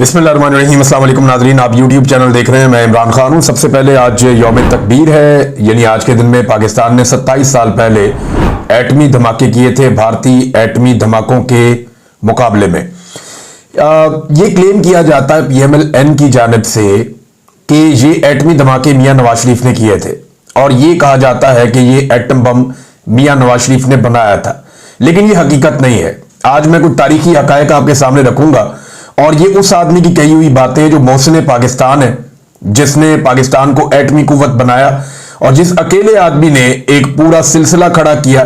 बिस्मिल्लाहिर्रहमानिर्रहीम। अस्सलाम वालेकुम नाज़रीन, आप यूट्यूब चैनल देख रहे हैं। मैं इमरान खान हूँ। सबसे पहले आज यौम तकबीर है, यानी आज के दिन में पाकिस्तान ने 27 साल पहले एटमी धमाके किए थे भारतीय एटमी धमाकों के मुकाबले में। ये क्लेम किया जाता है PMLN की जानिब से कि ये एटमी धमाके मियाँ नवाज शरीफ ने किए थे, और ये कहा जाता है कि ये एटम बम मियाँ नवाज शरीफ ने बनाया था, लेकिन ये हकीकत नहीं है। आज मैं कुछ तारीखी हकायक आपके सामने रखूंगा, और ये उस आदमी की कही हुई बातें जो मोहसिन पाकिस्तान है, जिसने पाकिस्तान को एटमी कुव्वत बनाया, और जिस अकेले आदमी ने एक पूरा सिलसिला खड़ा किया।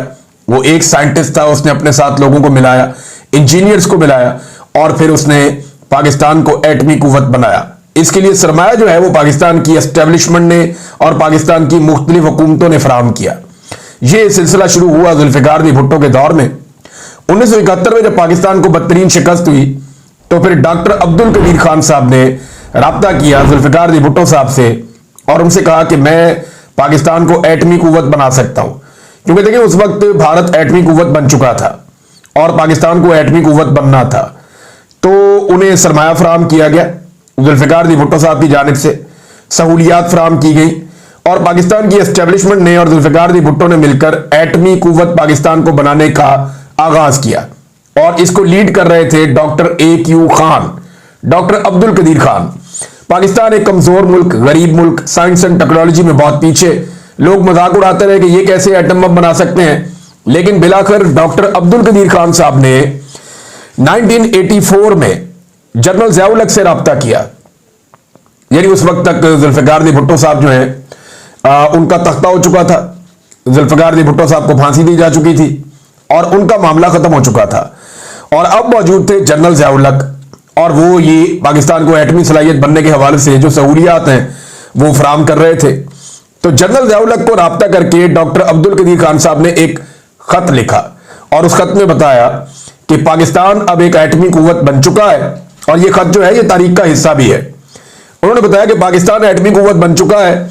वो एक साइंटिस्ट था, उसने अपने साथ लोगों को मिलाया, इंजीनियर्स को मिलाया, और फिर उसने पाकिस्तान को एटमी कुव्वत बनाया। इसके लिए सरमाया जो है वो पाकिस्तान की एस्टेब्लिशमेंट ने और पाकिस्तान की मुख्तलिफ हुकूमतों ने फराहम किया। ये सिलसिला शुरू हुआ जुल्फिकार अली भुट्टो के दौर में। 1971 में जब पाकिस्तान को बदतरीन शिकस्त हुई, तो फिर डॉक्टर अब्दुल कदीर खान साहब ने राब्ता किया जुल्फिकार अली भुट्टो साहब से, और उनसे कहा कि मैं पाकिस्तान को एटमी कुव्वत बना सकता हूं। क्योंकि देखिए, उस वक्त भारत एटमी कुव्वत बन चुका था और पाकिस्तान को एटमी कुव्वत बनना था, तो उन्हें सरमाया फराहम किया गया। जुल्फिकार अली भुट्टो साहब की जानिब से सहूलियात फराहम की गई, और पाकिस्तान की एस्टेब्लिशमेंट ने और जुल्फिकार अली भुट्टो ने मिलकर एटमी कुव्वत पाकिस्तान को बनाने का आगाज किया। और इसको लीड कर रहे थे doctor AQ Khan, doctor Abdul Qadeer Khan. Pakistan एक कमजोर मुल्क, गरीब मुल्क, साइंस एंड टेक्नोलॉजी में बहुत पीछे। लोग मजाक उड़ाते रहे कि ये कैसे एटम बम बना सकते हैं, लेकिन बिलाखिर डॉक्टर अब्दुल कदीर खान साहब ने 1984 में जनरल ज़िया-उल हक से राब्ता किया। यानी उस वक्त तक जुल्फिकार अली भुट्टो साहब जो है उनका तख्ता हो चुका था। जुल्फिकार अली भुट्टो साहब को फांसी दी जा चुकी थी और उनका मामला खत्म हो चुका था, और अब मौजूद थे जनरल ज़िया-उल हक, और वो ये पाकिस्तान को एटमी सलाहियत बनने के हवाले से जो सहूलियात हैं वो फराहम कर रहे थे। तो जनरल ज़िया-उल हक को राब्ता करके डॉक्टर अब्दुल कदीर खान साहब ने एक खत लिखा, और उस खत में बताया कि पाकिस्तान अब एक एटमी कुव्वत बन चुका है। और ये खत जो है ये तारीख का हिस्सा भी है। उन्होंने बताया कि पाकिस्तान एटमी कुव्वत बन चुका है,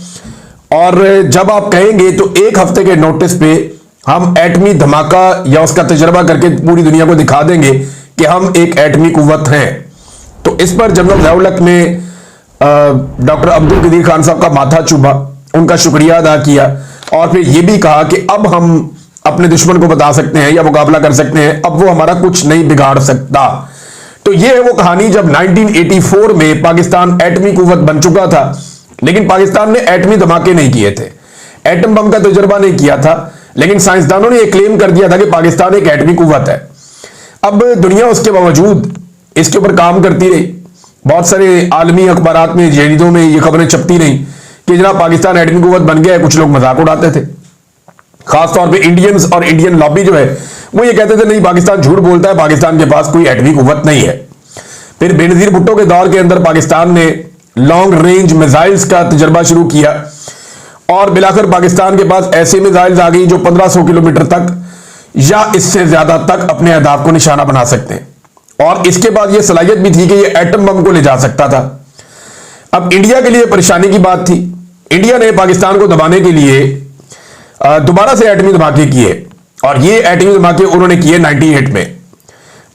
और जब आप कहेंगे तो एक हफ्ते के नोटिस पे हम एटमी धमाका या उसका तजर्बा करके पूरी दुनिया को दिखा देंगे कि हम एक एटमी कुव्वत हैं। तो इस पर जनरल ज़िया-उल हक ने डॉक्टर अब्दुल कदीर खान साहब का माथा चूमा, उनका शुक्रिया अदा किया, और फिर यह भी कहा कि अब हम अपने दुश्मन को बता सकते हैं या मुकाबला कर सकते हैं, अब वो हमारा कुछ नहीं बिगाड़ सकता। तो यह है वो कहानी जब 1984 में पाकिस्तान एटमी कुव्वत बन चुका था, लेकिन पाकिस्तान ने एटमी धमाके नहीं किए थे, एटम बम का तजर्बा नहीं किया था, लेकिन साइंसदानों ने यह क्लेम कर दिया था कि पाकिस्तान एक एटमी कुव्वत है। अब दुनिया उसके बावजूद इसके ऊपर काम करती रही। बहुत सारे आलमी अखबारात में, जरीदों में ये खबरें छपती रही कि जनाब पाकिस्तान एटमी कुव्वत बन गया है। कुछ लोग मजाक उड़ाते थे, खासतौर पे इंडियंस और इंडियन लॉबी जो है वो ये कहते थे नहीं, पाकिस्तान झूठ बोलता है, पाकिस्तान के पास कोई एटमी कुव्वत नहीं है। फिर बेनजीर भुट्टो के दौर के अंदर पाकिस्तान ने लॉन्ग रेंज मिसाइल्स का तजर्बा शुरू किया, और बिलाखिर पाकिस्तान के पास ऐसे मिसाइल्स आ गई जो 1500 किलोमीटर तक या इससे ज्यादा तक अपने अहदाफ को निशाना बना सकते हैं। और इसके बाद यह सलाहियत भी थी कि यह एटम बम को ले जा सकता था। अब इंडिया के लिए परेशानी की बात थी। इंडिया ने पाकिस्तान को दबाने के लिए दोबारा से एटमी धमाके किए, और ये एटमी धमाके उन्होंने किए 98 में।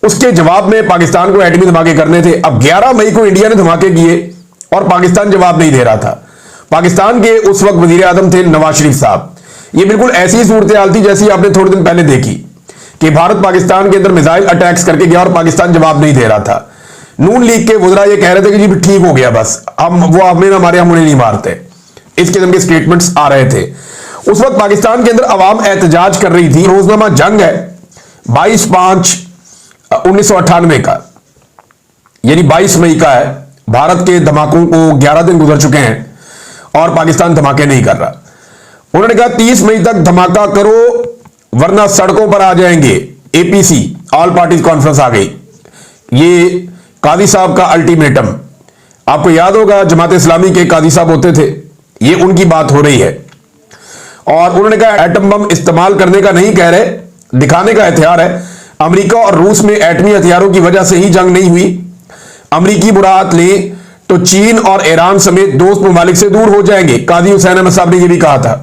उसके जवाब में पाकिस्तान को एटमी धमाके करने थे। अब 11 मई को इंडिया ने धमाके किए और पाकिस्तान जवाब नहीं दे रहा था। पाकिस्तान के उस वक्त वजीर आजम थे नवाज शरीफ साहब। ये बिल्कुल ऐसी सूरत हाल थी जैसी आपने थोड़े दिन पहले देखी कि भारत पाकिस्तान के अंदर मिसाइल अटैक्स करके गया और पाकिस्तान जवाब नहीं दे रहा था। नून लीग के वज़रा ये कह रहे थे कि जी ठीक हो गया, बस हम वो हमें ना मारे, हम उन्हें नहीं मारते। इस किस्म के स्टेटमेंट्स आ रहे थे। उस वक्त पाकिस्तान के अंदर अवाम एहतजाज कर रही थी। रोजनामा जंग है 22/5/1998 का, यानी 22 मई का है। भारत के धमाकों को 11 दिन गुजर चुके हैं और पाकिस्तान धमाके नहीं कर रहा। उन्होंने कहा 30 मई तक धमाका करो वरना सड़कों पर आ जाएंगे। APC ऑल पार्टीज कॉन्फ्रेंस आ गई। ये काजी साहब का अल्टीमेटम, आपको याद होगा जमात इस्लामी के काजी साहब होते थे, ये उनकी बात हो रही है। और उन्होंने कहा एटम बम इस्तेमाल करने का नहीं कह रहे, दिखाने का हथियार है। अमेरिका और रूस में एटमी हथियारों की वजह से ही जंग नहीं हुई। अमेरिकी बुरात लें तो चीन और ईरान समेत दोस्त ममालिक से दूर हो जाएंगे। काजी हुसैन अहमद साहब ने यह भी कहा था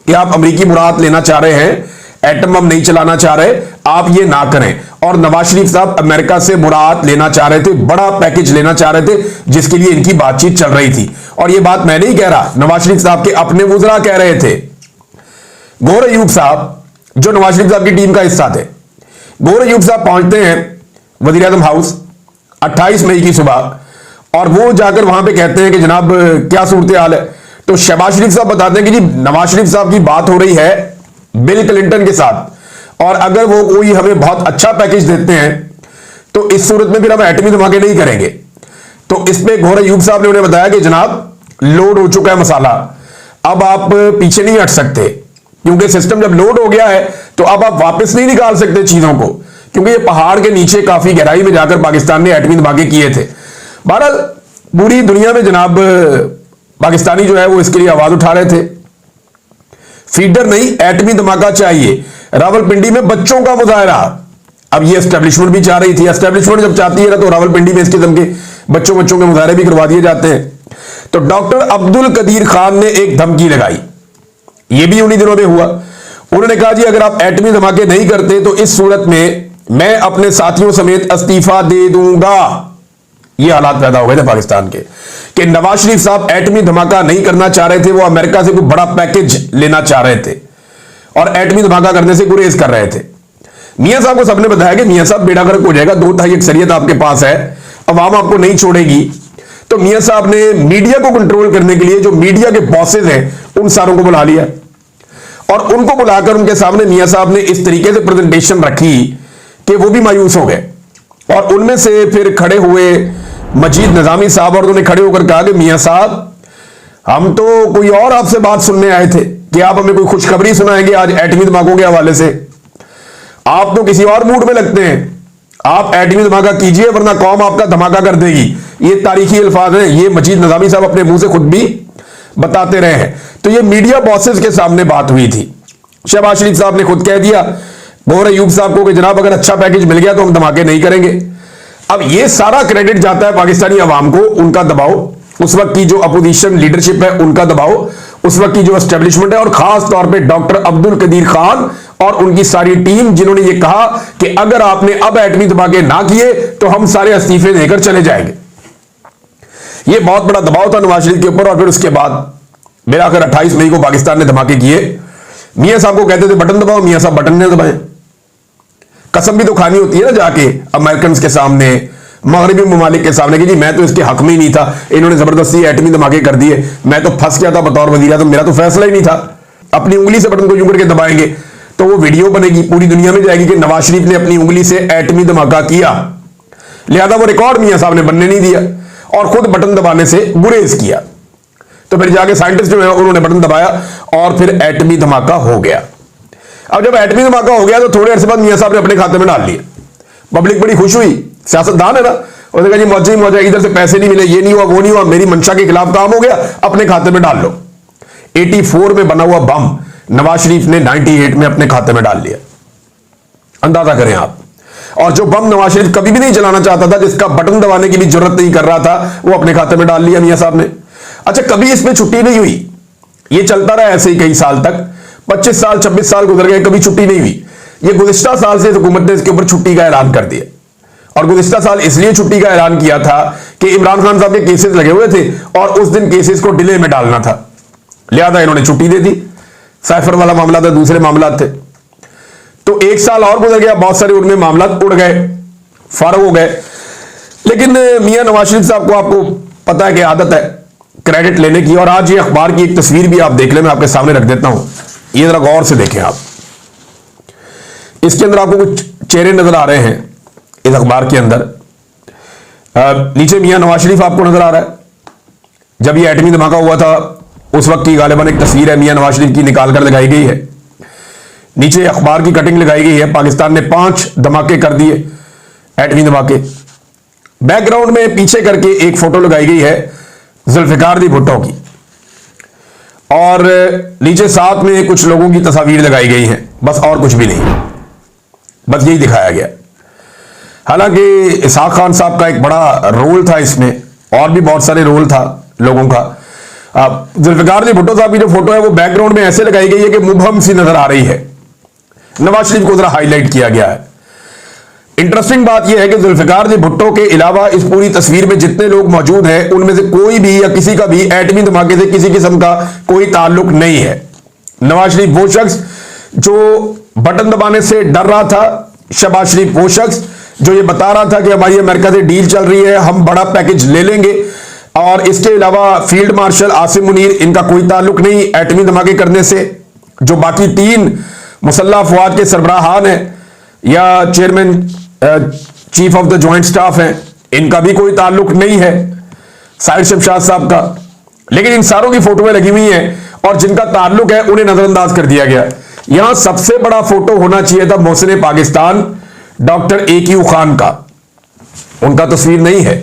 कि आप अमेरिकी बुरात लेना चाह रहे हैं, एटम बम नहीं चलाना चाह रहे, आप ये ना करें। और नवाज शरीफ साहब अमेरिका से मुराद लेना चाह रहे थे, बड़ा पैकेज लेना चाह रहे थे, जिसके लिए इनकी बातचीत चल रही थी। और ये बात मैं नहीं कह रहा, नवाज शरीफ साहब के अपने वुज़रा कह रहे थे। गौहर अयूब साहब जो नवाज शरीफ साहब की टीम का हिस्सा थे, गौहर अयूब साहब पहुंचते हैं वजीर आज़म हाउस 28 मई की सुबह, और वो जाकर वहां पे कहते हैं कि जनाब क्या सूरत हाल है। तो शहबाज शरीफ साहब बताते हैं कि जी नवाज शरीफ साहब की बात हो रही है बिल क्लिंटन के साथ, और अगर वो कोई हमें बहुत अच्छा पैकेज देते हैं तो इस सूरत में फिर हम एटमी धमाके नहीं करेंगे। तो इस पे गौहर अयूब साहब ने उन्हें बताया कि जनाब लोड हो चुका है मसाला, अब आप पीछे नहीं हट सकते, क्योंकि सिस्टम जब लोड हो गया है तो अब आप वापस नहीं निकाल सकते चीजों को, क्योंकि ये पहाड़ के नीचे काफी गहराई में जाकर पाकिस्तान ने एटमी धमाके किए थे। बहरहाल पूरी दुनिया में जनाब पाकिस्तानी जो है वो इसके लिए आवाज उठा रहे थे, फीडर नहीं एटमी धमाका चाहिए। रावलपिंडी में बच्चों का मुजाहरा, अब ये एस्टेब्लिशमेंट भी चाह रही थी। एस्टेब्लिशमेंट जब चाहती है ना तो रावलपिंडी में इस किस्म के बच्चों के मुजाहरे भी करवा दिए जाते हैं। तो डॉक्टर अब्दुल कदीर खान ने एक धमकी लगाई, ये भी उन्हीं दिनों में हुआ। उन्होंने कहा जी अगर आप एटमी धमाके नहीं करते तो इस सूरत में मैं अपने साथियों समेत इस्तीफा दे दूंगा। ये हालात पैदा हो गए थे पाकिस्तान के कि नवाज शरीफ साहब एटमी धमाका नहीं करना चाह रहे थे, वो अमेरिका से कोई बड़ा पैकेज लेना चाह रहे थे और एटमी धमाका करने से गुरेज कर रहे थे। मियां साहब को सबने बताया कि मियां साहब बेड़ा गर्क हो जाएगा, 2/3 अक्सरियत आपके पास है, अवाम आपको नहीं छोड़ेगी। तो मियां साहब ने मीडिया को कंट्रोल करने के लिए जो मीडिया के बॉसेज हैं उन सारों को बुला लिया, और उनको बुलाकर उनके सामने मियां साहब ने इस तरीके से प्रेजेंटेशन रखी कि वो भी मायूस हो गए। और उनमें से फिर खड़े हुए मजीद निजामी साहब, और उन्होंने खड़े होकर कहा कि मियां साहब हम तो कोई और आपसे बात सुनने आए थे कि आप हमें कोई खुशखबरी सुनाएंगे आज एटमी धमाकों के हवाले से। आप तो किसी और मूड में लगते हैं, आप एटमी धमाका कीजिए वरना कौम आपका धमाका कर देगी। ये तारीखी अल्फाज हैं, ये मजीद निजामी साहब अपने मुंह से खुद भी बताते रहे हैं। तो ये मीडिया बॉसेस के सामने बात हुई थी। शहबाज शरीफ साहब ने खुद कह दिया गौहर अयूब साहब को कि जनाब अगर अच्छा पैकेज मिल गया तो हम धमाके नहीं करेंगे। अब ये सारा क्रेडिट जाता है पाकिस्तानी अवाम को, उनका दबाव, उस वक्त की जो अपोजिशन लीडरशिप है उनका दबाव, उस वक्त की जो एस्टेब्लिशमेंट है, और खास तौर पे डॉक्टर अब्दुल कदीर खान और उनकी सारी टीम, जिन्होंने ये कहा कि अगर आपने अब एटमी धमाके ना किए तो हम सारे इस्तीफे देकर चले जाएंगे। ये बहुत बड़ा दबाव था नवाज शरीफ के ऊपर। और फिर उसके बाद मेरा आखिर 28 मई को पाकिस्तान ने धमाके किए। मियां साहब को कहते थे बटन दबाओ, मियां साहब बटन नहीं दबाए। कसम भी तो खानी होती है ना जाके अमेरिकन के सामने, मगरबी ममालिक के सामने कि जी मैं तो इसके हक में ही नहीं था, इन्होंने जबरदस्ती एटमी धमाके कर दिए, मैं तो फंस गया था बतौर वजीर आज़म, मेरा तो फैसला ही नहीं था। अपनी उंगली से बटन को यूं करके दबाएंगे तो वो वीडियो बनेगी, पूरी दुनिया में जाएगी कि नवाज शरीफ ने अपनी उंगली से एटमी धमाका किया। लिहाजा वो रिकॉर्ड मियां साहब ने बनने नहीं दिया और खुद बटन दबाने से गुरेज किया। तो फिर जाके साइंटिस्ट जो है उन्होंने बटन दबाया और फिर एटमी धमाका हो गया। अब जब एटमी धमाका हो गया तो थोड़े अरसे बाद मियां साहब ने अपने खाते में डाल लिया। पब्लिक बड़ी खुश हुई, सियासतदान है ना, उसने कहा जी मौजा ही मौजा, इधर से पैसे नहीं मिले, ये नहीं हुआ वो नहीं हुआ, मेरी मंशा के खिलाफ काम हो गया, अपने खाते में डाल लो। 84 में बना हुआ बम नवाज शरीफ ने 98 में अपने खाते में डाल लिया। अंदाजा करें आप। और जो बम नवाज शरीफ कभी भी नहीं चलाना चाहता था, जिसका बटन दबाने की भी जरूरत नहीं कर रहा था, वो अपने खाते में डाल लिया मियां साहब ने। अच्छा, कभी इसमें छुट्टी नहीं हुई, ये चलता रहा ऐसे ही कई साल तक, 25 साल 26 साल गुजर गए, कभी छुट्टी नहीं हुई। ये गुज़िश्ता साल से हुकूमत ने इसके ऊपर छुट्टी का ऐलान कर दिया। और गुज़िश्ता साल इसलिए छुट्टी का ऐलान किया था कि इमरान खान साहब के केसेस लगे हुए थे और उस दिन केसेस को डिले में डालना था, लिहाजा इन्होंने छुट्टी दे दी। साइफर वाला मामला था, दूसरे मामला थे, तो 1 साल और गुजर गया, बहुत सारे उनमें मामला उड़ गए, फारग हो गए। लेकिन मियां नवाज शरीफ साहब को आपको पता है कि आदत है क्रेडिट लेने की। और आज ये अखबार की एक तस्वीर भी आप देख लें, मैं आपके सामने रख देता हूं, ये जरा गौर से देखें आप। इसके अंदर आपको कुछ चेहरे नजर आ रहे हैं इस अखबार के अंदर। नीचे मियां नवाज शरीफ आपको नजर आ रहा है। जब ये एटमी धमाका हुआ था उस वक्त की गालिबन एक तस्वीर है, मियां नवाज शरीफ की निकाल कर लगाई गई है। नीचे अखबार की कटिंग लगाई गई है, पाकिस्तान ने 5 धमाके कर दिए, एटमी धमाके। बैकग्राउंड में पीछे करके एक फोटो लगाई गई है जुल्फिकार दी भुट्टो की, और नीचे साथ में कुछ लोगों की तस्वीर लगाई गई हैं, बस और कुछ भी नहीं, बस यही दिखाया गया। हालांकि इसहाक खान साहब का एक बड़ा रोल था इसमें, और भी बहुत सारे रोल था लोगों का। जुल्फिकार दी भुट्टो साहब की जो फोटो है वो बैकग्राउंड में ऐसे लगाई गई है कि मुबहम सी नजर आ रही है, नवाज शरीफ को जरा हाईलाइट किया गया है। इंटरेस्टिंग बात यह है कि जुल्फिकार जी भुट्टो के अलावा इस पूरी तस्वीर में जितने लोग मौजूद हैं उनमें से कोई भी या किसी का भी एटमी धमाके से किसी किस्म का कोई ताल्लुक नहीं है। नवाज शरीफ वो शख्स जो बटन दबाने से डर रहा था, शहबाज शरीफ वो शख्स जो ये बता रहा था कि हमारी अमेरिका से डील चल रही है, हम बड़ा पैकेज ले लेंगे, और इसके अलावा फील्ड मार्शल आसिम मुनीर, इनका कोई ताल्लुक नहीं एटमी धमाके करने से। जो बाकी 3 मुसल्लह अफवाज के सरबराहान हैं या chairman chief of the joint staff हैं, इनका भी कोई ताल्लुक नहीं है साहिर शमशाद साहब का, लेकिन इन सारों की फोटोएं लगी हुई हैं और जिनका ताल्लुक है उन्हें नजरअंदाज कर दिया गया। यहां सबसे बड़ा फोटो होना चाहिए था मोहसिन पाकिस्तान डॉक्टर AQ खान का, उनका तस्वीर नहीं है,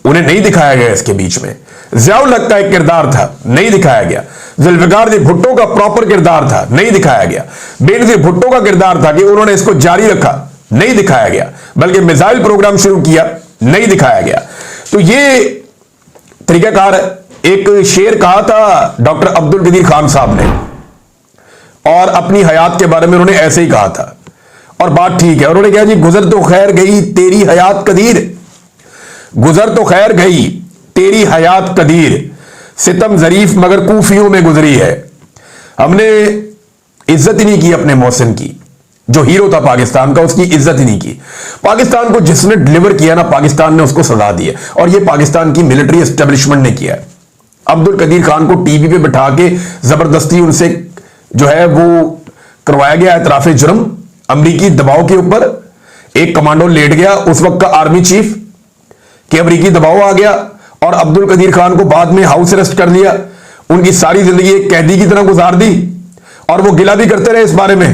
उन्हें नहीं दिखाया गया। इसके बीच में ज़ियाउल हक का एक किरदार था, नहीं दिखाया गया। जुल्फिकार जी भुट्टो का प्रॉपर किरदार था, नहीं दिखाया गया। बेनज़ीर भुट्टो का किरदार था कि उन्होंने इसको जारी रखा, नहीं दिखाया गया। बल्कि मिसाइल प्रोग्राम शुरू किया, नहीं दिखाया गया। तो ये तरीकाकार है। एक शेर कहा था डॉक्टर अब्दुल कदीर खान साहब ने, और अपनी हयात के बारे में उन्होंने ऐसे ही कहा था, और बात ठीक है। उन्होंने कहा जी गुजर तो खैर गई तेरी हयात कदीर, गुजर तो खैर गई तेरी हयात कदीर, सितम जरीफ मगर कूफियों में गुजरी है। हमने इज्जत ही नहीं की अपने मोहसिन की, जो हीरो था पाकिस्तान का, उसकी इज्जत ही नहीं की। पाकिस्तान को जिसने डिलीवर किया ना, पाकिस्तान ने उसको सजा दी है, और ये पाकिस्तान की मिलिट्री एस्टेब्लिशमेंट ने किया है। अब्दुल कदीर खान को टीवी पे बिठा के जबरदस्ती उनसे जो है वो करवाया गया एतराफे जुर्म, अमरीकी दबाव के ऊपर। एक कमांडो लेट गया उस वक्त का आर्मी चीफ कि अमरीकी दबाव आ गया, और अब्दुल कदीर खान को बाद में हाउस अरेस्ट कर लिया। उनकी सारी जिंदगी एक कैदी की तरह गुजार दी, और वो गिला भी करते रहे इस बारे में।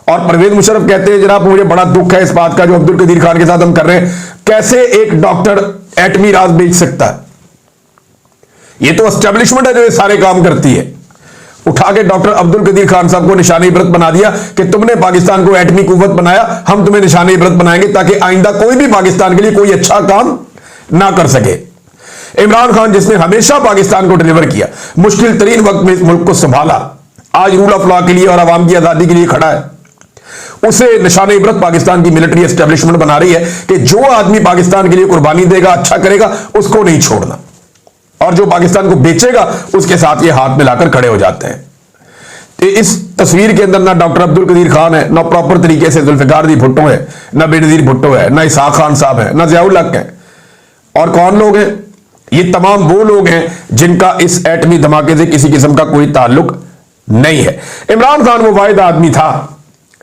और परवेज मुशर्रफ कहते हैं जनाब मुझे बड़ा दुख है इस बात का जो अब्दुल कदीर खान के साथ हम कर रहे हैं। कैसे एक डॉक्टर एटमी राज बेच सकता है? ये तो एस्टेब्लिशमेंट है जो ये सारे काम करती है। उठा के डॉक्टर अब्दुल कदीर खान साहब को निशाने इबरत बना दिया कि तुमने पाकिस्तान को एटमी कुव्वत बनाया, हम तुम्हें निशाने इबरत बनाएंगे ताकि आइंदा कोई भी पाकिस्तान के लिए कोई अच्छा काम ना कर सके। इमरान खान जिसने हमेशा पाकिस्तान को डिलीवर किया, मुश्किल तरीन वक्त में इस मुल्क को संभाला, आज रूल ऑफ लॉ के लिए और आवाम की आजादी के लिए खड़ा है, उसे निशाने इबरत पाकिस्तान की मिलिट्री एस्टेब्लिशमेंट बना रही है कि जो आदमी पाकिस्तान के लिए कुर्बानी देगा, अच्छा करेगा, उसको नहीं छोड़ना, और जो पाकिस्तान को बेचेगा उसके साथ ये हाथ मिलाकर खड़े हो जाते हैं। तो इस तस्वीर के अंदर ना डॉक्टर अब्दुल कदीर खान है, ना प्रॉपर तरीके से जुल्फिकार जी भुट्टो है, ना बेनज़ीर भुट्टो है, ना इसहाक खान साहब है, ना ज़ियाउल हक है। और कौन लोग हैं? ये तमाम वो लोग हैं जिनका इस एटमी धमाके से किसी किस्म का कोई ताल्लुक नहीं है। इमरान खान वो वाहिद आदमी था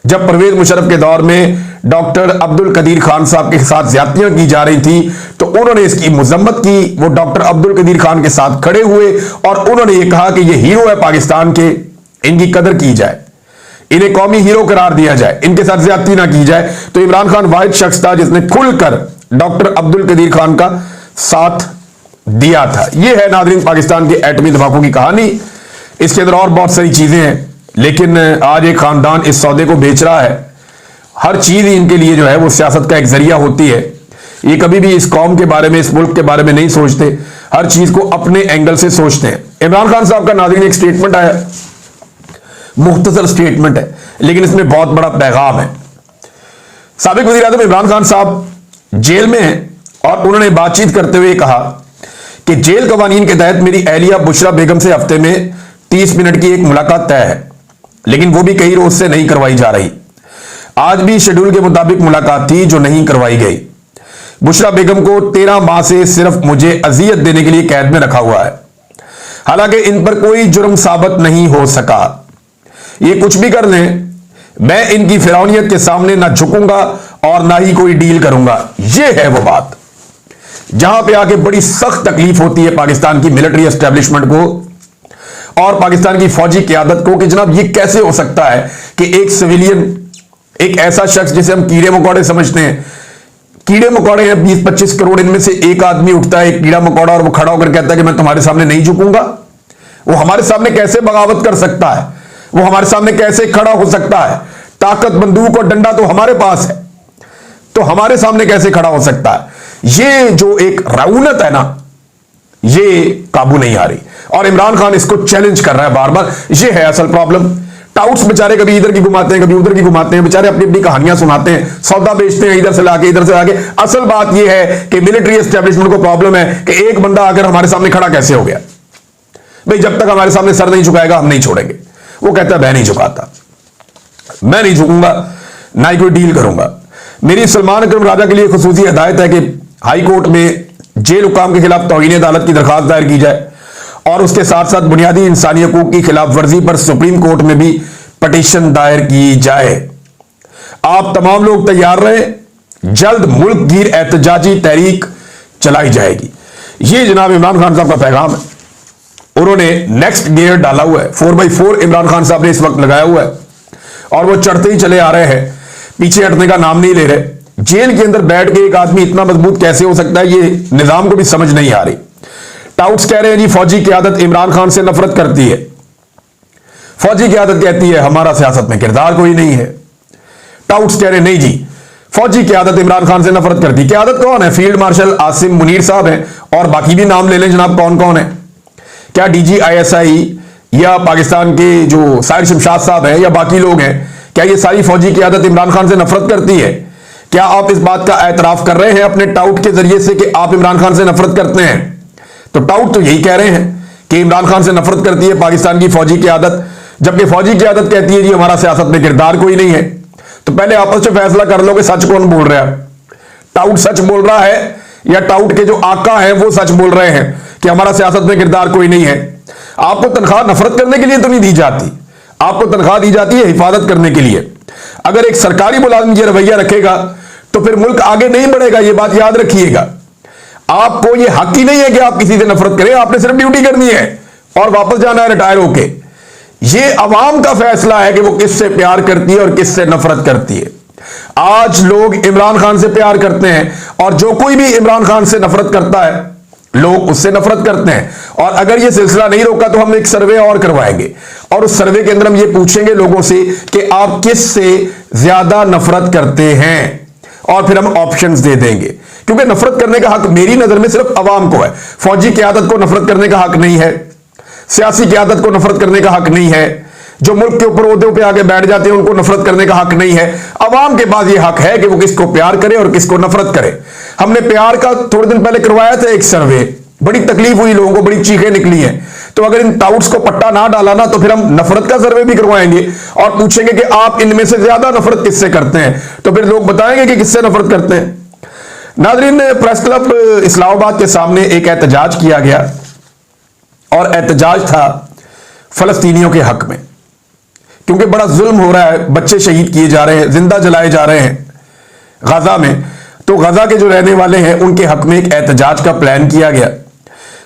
जब परवेज मुशर्रफ के दौर में डॉक्टर अब्दुल कदीर खान साहब के साथ ज्यादतियां की जा रही थी तो उन्होंने इसकी मजम्मत की। वो डॉक्टर अब्दुल कदीर खान के साथ खड़े हुए और उन्होंने ये कहा कि ये हीरो है पाकिस्तान के, इनकी कदर की जाए, इन्हें कौमी हीरो करार दिया जाए, इनके साथ ज्यादती ना की जाए। तो इमरान खान वाहिद शख्स था जिसने खुलकर डॉक्टर अब्दुल कदीर खान का साथ दिया था। यह है नाज़रीन पाकिस्तान के एटमी धमाकों की कहानी। इसके अंदर और बहुत सारी चीजें हैं, लेकिन आज एक खानदान इस सौदे को बेच रहा है। हर चीज इनके लिए जो है वो सियासत का एक जरिया होती है। ये कभी भी इस कौम के बारे में, इस मुल्क के बारे में नहीं सोचते, हर चीज को अपने एंगल से सोचते हैं। इमरान खान साहब का नाज़रीन एक स्टेटमेंट आया, मुख्तसर स्टेटमेंट है लेकिन इसमें बहुत बड़ा पैगाम है। साबिक वज़ीर आज़म इमरान खान साहब जेल में हैं और उन्होंने बातचीत करते हुए कहा कि जेल कवानीन के तहत मेरी अहलिया बुशरा बेगम से हफ्ते में 30 मिनट की एक मुलाकात तय है, लेकिन वो भी कई रोज से नहीं करवाई जा रही। आज भी शेड्यूल के मुताबिक मुलाकात थी जो नहीं करवाई गई। बुशरा बेगम को 13 माह से सिर्फ मुझे अजियत देने के लिए कैद में रखा हुआ है, हालांकि इन पर कोई जुर्म साबित नहीं हो सका। ये कुछ भी कर लें, मैं इनकी फिरौनियत के सामने ना झुकूंगा और ना ही कोई डील करूंगा। ये है वो बात जहां पे आके बड़ी सख्त तकलीफ होती है पाकिस्तान की मिलिट्री एस्टेब्लिशमेंट को और पाकिस्तान की फौजी क़यादत को कि जनाब ये कैसे हो सकता है कि एक सिविलियन, एक ऐसा शख्स जिसे हम कीड़े मकोड़े समझते हैं, कीड़े मकोड़े हैं 20-25 करोड़, इनमें से एक आदमी उठता है, एक कीड़ा मकोड़ा, और वो खड़ा होकर कहता है कि मैं तुम्हारे सामने नहीं झुकूंगा। वो हमारे सामने कैसे बगावत कर सकता है? वो हमारे सामने कैसे खड़ा हो सकता है? ताकत, बंदूक और डंडा तो हमारे पास है, तो हमारे सामने कैसे खड़ा हो सकता है? ये जो एक रऊनत है ना, ये काबू नहीं आ रही और इमरान खान इसको चैलेंज कर रहा है बार बार। ये है असल प्रॉब्लम। टाउट्स बेचारे कभी इधर की घुमाते हैं, कभी उधर की घुमाते हैं, बेचारे अपनी अपनी कहानियां सुनाते हैं, सौदा बेचते हैं, इधर से लाके इधर से लाके। असल बात यह है कि मिलिट्री एस्टेब्लिशमेंट को प्रॉब्लम है कि एक बंदा आकर हमारे सामने खड़ा कैसे हो गया। भाई जब तक हमारे सामने सर नहीं झुकाएगा हम नहीं छोड़ेंगे। वो कहता है मैं नहीं झुकाता, मैं नहीं झुकूंगा, ना ही कोई डील करूंगा। मेरी सलमान अकरम राजा के लिए खुसूसी हिदायत है कि हाई कोर्ट में जेल हुकाम के खिलाफ तौहीन अदालत की दरखास्त दायर की जाए और उसके साथ साथ बुनियादी इंसानी हकूक की खिलाफ वर्जी पर सुप्रीम कोर्ट में भी पटिशन दायर की जाए। आप तमाम लोग तैयार रहे, जल्द मुल्क गिर एहतजाजी तहरीक चलाई जाएगी। ये जनाब इमरान खान साहब का पैगाम है। उन्होंने नेक्स्ट गियर डाला हुआ है, 4x4 इमरान खान साहब ने इस वक्त लगाया हुआ है और वो चढ़ते ही चले आ रहे हैं, पीछे हटने का नाम नहीं ले रहे। जेल के अंदर बैठ के एक आदमी इतना मजबूत कैसे हो सकता है, ये निजाम को भी समझ नहीं आ रही। टाउट्स कह रहे हैं जी फौजी क़यादत इमरान खान से नफरत करती है। फौजी क़यादत कहती है हमारा सियासत में किरदार कोई नहीं है। टाउट्स कह रहे हैं नहीं जी, फौजी क़यादत इमरान खान से नफरत करती है। क़यादत कौन है? फील्ड मार्शल आसिम मुनीर साहब हैं और बाकी भी नाम ले लें जनाब, कौन कौन है। क्या DG ISI या पाकिस्तान के जो साहिर शमशाद साहब हैं या बाकी लोग हैं, क्या ये सारी फौजी क़यादत इमरान खान से नफरत करती है? क्या आप इस बात का एतराफ कर रहे हैं अपने टाउट के जरिए से कि आप इमरान खान से नफरत करते हैं? तो टाउट तो यही कह रहे हैं कि इमरान खान से नफरत करती है पाकिस्तान की फौजी क़यादत, जबकि फौजी क़यादत कहती है जी हमारा सियासत में किरदार कोई नहीं है। तो पहले आपस में फैसला कर लो कि सच कौन बोल रहा है। टाउट सच बोल रहा है या टाउट के जो आका हैं वो सच बोल रहे हैं कि हमारा सियासत में किरदार कोई नहीं है? आपको तनख्वाह नफरत करने के लिए तो नहीं दी जाती, आपको तनख्वाह दी जाती है हिफाजत करने के लिए। अगर एक सरकारी मुलाजिम ये रवैया रखेगा तो फिर मुल्क आगे नहीं बढ़ेगा, ये बात याद रखिएगा। आपको ये हक ही नहीं है कि आप किसी से नफरत करें, आपने सिर्फ ड्यूटी करनी है और वापस जाना है रिटायर होके। ये अवाम का फैसला है कि वो किससे प्यार करती है और किससे नफरत करती है। आज लोग इमरान खान से प्यार करते हैं और जो कोई भी इमरान खान से नफरत करता है लोग उससे नफरत करते हैं। और अगर ये सिलसिला नहीं रोका तो हम एक सर्वे और करवाएंगे और उस सर्वे के अंदर हम ये पूछेंगे लोगों से कि आप किससे ज्यादा नफरत करते हैं और फिर हम ऑप्शंस दे देंगे, क्योंकि नफरत करने का हक मेरी नजर में सिर्फ अवाम को है। फौजी क़यादत को नफरत करने का हक नहीं है, सियासी क़यादत को नफरत करने का हक नहीं है, जो मुल्क के ऊपर ओहदों पे आके बैठ जाते हैं उनको नफरत करने का हक नहीं है। अवाम के पास ये हक है कि वो किसको प्यार करे और किसको नफरत करे। हमने प्यार का थोड़े दिन पहले करवाया था एक सर्वे, बड़ी तकलीफ हुई लोगों को, बड़ी चीखें निकली हैं। तो अगर इन टाउट्स को पट्टा ना डाला ना तो फिर हम नफरत का सर्वे भी करवाएंगे और पूछेंगे कि आप इनमें से ज्यादा नफरत किससे करते हैं, तो फिर लोग बताएंगे कि किससे नफरत करते हैं। नाज़रीन, प्रेस क्लब इस्लामाबाद के सामने एक एहतजाज किया गया और एहतजाज था फलस्तीनियों के हक में, क्योंकि बड़ा जुल्म हो रहा है, बच्चे शहीद किए जा रहे हैं, जिंदा जलाए जा रहे हैं गाजा में। तो गाजा के जो रहने वाले हैं उनके हक में एक एहतजाज का प्लान किया गया।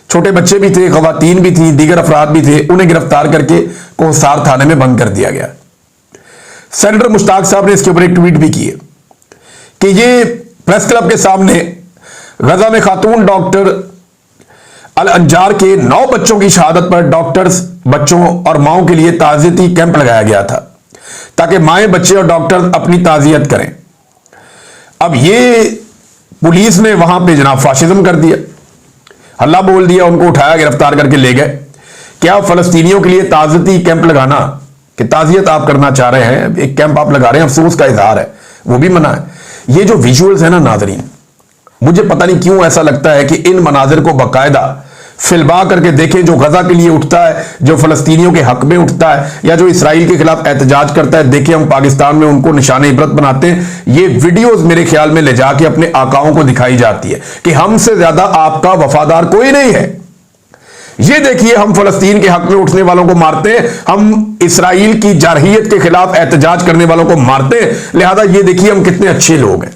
छोटे बच्चे भी थे, खवातीन भी थी, दीगर अफराद भी थे, उन्हें गिरफ्तार करके कोहसार थाने में बंद कर दिया गया। सेनेटर मुश्ताक साहब ने इसके ऊपर एक ट्वीट भी किए कि ये प्रेस क्लब के सामने गाजा में खातून डॉक्टर अल अंजार के 9 बच्चों की शहादत पर डॉक्टर्स, बच्चों और माओं के लिए ताज़ियती कैंप लगाया गया था ताकि माएँ, बच्चे और डॉक्टर अपनी ताज़ियत करें। अब ये पुलिस ने वहां पे जनाब फाशिज्म कर दिया, हल्ला बोल दिया, उनको उठाया, गिरफ्तार करके ले गए। क्या फलस्तीनियों के लिए ताज़ियती कैंप लगाना कि ताज़ियत आप करना चाह रहे हैं, एक कैंप आप लगा रहे हैं, अफसोस का इजहार है, वो भी मना है। ये जो विजुअल्स है ना नाज़रीन, मुझे पता नहीं क्यों ऐसा लगता है कि इन मनाजिर को बाकायदा फिल्मा करके देखें। जो गजा के लिए उठता है, जो फलस्तीनियों के हक में उठता है या जो इसराइल के खिलाफ एहतजाज करता है, देखें हम पाकिस्तान में उनको निशान इबरत बनाते हैं। ये वीडियोस मेरे ख्याल में ले जाके अपने आकाओं को दिखाई जाती है कि हमसे ज्यादा आपका वफादार कोई नहीं है। ये देखिए, हम फलस्तीन के हक में उठने वालों को मारते हैं, हम इसराइल की जारहियत के खिलाफ एहतजाज करने वालों को मारते हैं। लिहाजा ये देखिए हम कितने अच्छे लोग हैं,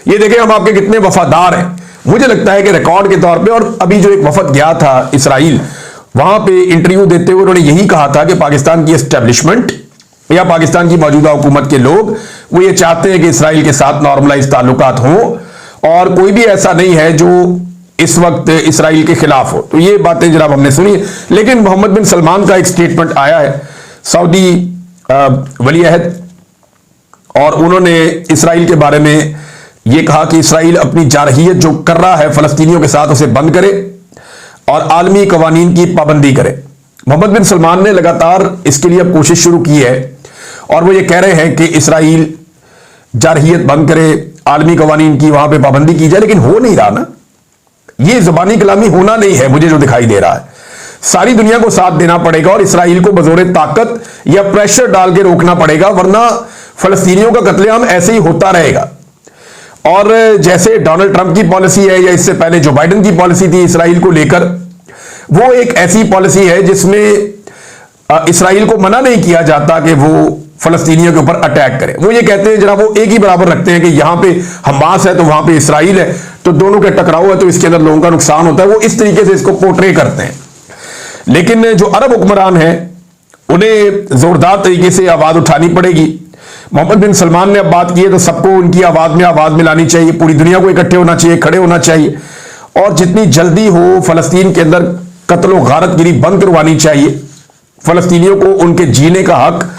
ये देखिए हम आपके कितने वफादार हैं। मुझे लगता है कि रिकॉर्ड के तौर पे, और अभी जो एक वफद गया था इसराइल, वहां पे इंटरव्यू देते हुए उन्होंने यही कहा था कि पाकिस्तान की एस्टेब्लिशमेंट या पाकिस्तान की मौजूदा हुकूमत के लोग वो ये चाहते हैं कि इसराइल के साथ नॉर्मलाइज ताल्लुकात हों और कोई भी ऐसा नहीं है जो इस वक्त इसराइल के खिलाफ हो। तो ये बातें जनाब हमने सुनी। लेकिन मोहम्मद बिन सलमान का एक स्टेटमेंट आया है, सऊदी वली अहद, और उन्होंने इसराइल के बारे में ये कहा कि इसराइल अपनी जारहियत जो कर रहा है फलस्तीनियों के साथ उसे बंद करे और आलमी कवानीन की पाबंदी करे। मोहम्मद बिन सलमान ने लगातार इसके लिए अब कोशिश शुरू की है और वो ये कह रहे हैं कि इसराइल जारहियत बंद करे, आलमी कवानीन की वहां पे पाबंदी की जाए, लेकिन हो नहीं रहा ना। ये जुबानी कलामी होना नहीं है, मुझे जो दिखाई दे रहा है सारी दुनिया को साथ देना पड़ेगा और इसराइल को बजोरे ताकत या प्रेशर डाल के रोकना पड़ेगा, वरना फलस्तीनियों का कत्लेआम ऐसे ही होता रहेगा। और जैसे डोनाल्ड ट्रंप की पॉलिसी है या इससे पहले जो बाइडेन की पॉलिसी थी इसराइल को लेकर, वो एक ऐसी पॉलिसी है जिसमें इसराइल को मना नहीं किया जाता कि वो फलस्तीनियों के ऊपर अटैक करे। वो ये कहते हैं, जरा वो एक ही बराबर रखते हैं कि यहां पे हमास है तो वहां पे इसराइल है, तो दोनों के टकराव है तो इसके अंदर लोगों का नुकसान होता है। वो इस तरीके से इसको पोर्ट्रे करते हैं। लेकिन जो अरब हुक्मरान हैं उन्हें जोरदार तरीके से आवाज उठानी पड़ेगी। मोहम्मद बिन सलमान ने अब बात की है तो सबको उनकी आवाज में लानी चाहिए, पूरी दुनिया को इकट्ठे होना चाहिए, खड़े होना चाहिए और जितनी जल्दी हो फलस्तीन के अंदर कत्ल और गारतगिरी बंद करवानी चाहिए। फलस्तीनियों को उनके जीने का हक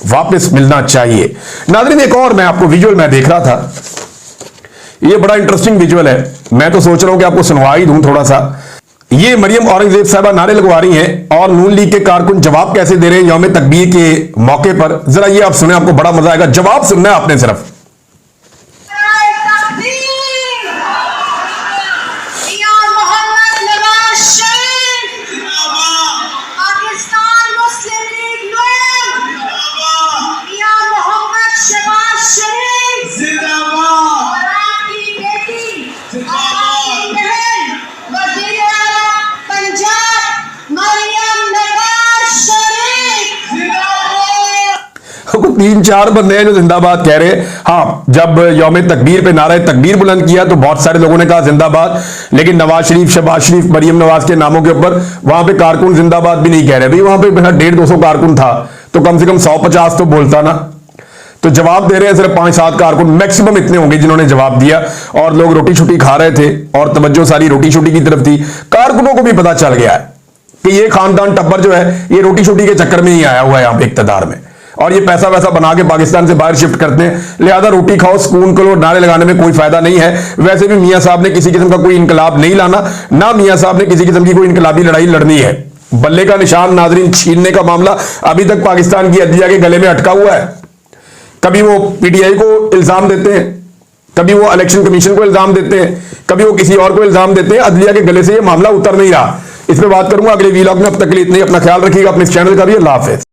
वापस मिलना चाहिए। नाज़रीन, एक और मैं आपको विजुअल मैं देख रहा था, ये बड़ा इंटरेस्टिंग विजुअल है, मैं तो सोच रहा हूं कि आपको सुनवा ही दूं थोड़ा सा। ये मरियम औरंगजेब साहबा नारे लगवा रही हैं और नून लीग के कारकुन जवाब कैसे दे रहे हैं यौम तकबीर के मौके पर। जरा ये आप सुने, आपको बड़ा मजा आएगा। जवाब सुनना है आपने सिर्फ। तीन चार बंदे हैं जो जिंदाबाद कह रहे हैं। हाँ, जब यौम तकबीर पे नारा तकबीर बुलंद किया तो बहुत सारे लोगों ने कहा जिंदाबाद, लेकिन नवाज शरीफ, शहबाज शरीफ, मरियम नवाज के नामों के ऊपर वहां पे कारकुन जिंदाबाद भी नहीं कह रहे। भाई वहां पे 150-200 कारकुन था तो कम से कम 150 तो बोलता ना। तो जवाब दे रहे हैं सिर्फ 5-7 कारकुन, मैक्सिमम इतने होंगे जिन्होंने जवाब दिया और लोग रोटी छुट्टी खा रहे थे और तवज्जो सारी रोटी छुट्टी की तरफ थी। कारकुनों को भी पता चल गया है कि ये खानदान टब्बर जो है ये रोटी छुट्टी के चक्कर में ही आया हुआ है यहाँ पे इक्तदार में और ये पैसा वैसा बना के पाकिस्तान से बाहर शिफ्ट करते हैं। लिहाजा रोटी खाओ, सुकून करो, नारे लगाने में कोई फायदा नहीं है। वैसे भी मियां साहब ने किसी किस्म का कोई इनकलाब नहीं लाना, ना मियां साहब ने किसी किस्म की कोई इनकलाबी लड़ाई लड़नी है। बल्ले का निशान नाजरीन छीनने का मामला अभी तक पाकिस्तान की अदलिया के गले में अटका हुआ है। कभी वो पीटीआई को इल्जाम देते हैं, कभी वो इलेक्शन कमीशन को इल्जाम देते हैं, कभी वो किसी और को इल्जाम देते हैं। अदलिया के गले से ये मामला उतर नहीं रहा। इस पर बात करूंगा अगले वीलॉग में। अब तक के लिए इतने, अपना ख्याल रखिएगा, अपने इस चैनल का भी। अल्लाह हाफिज़।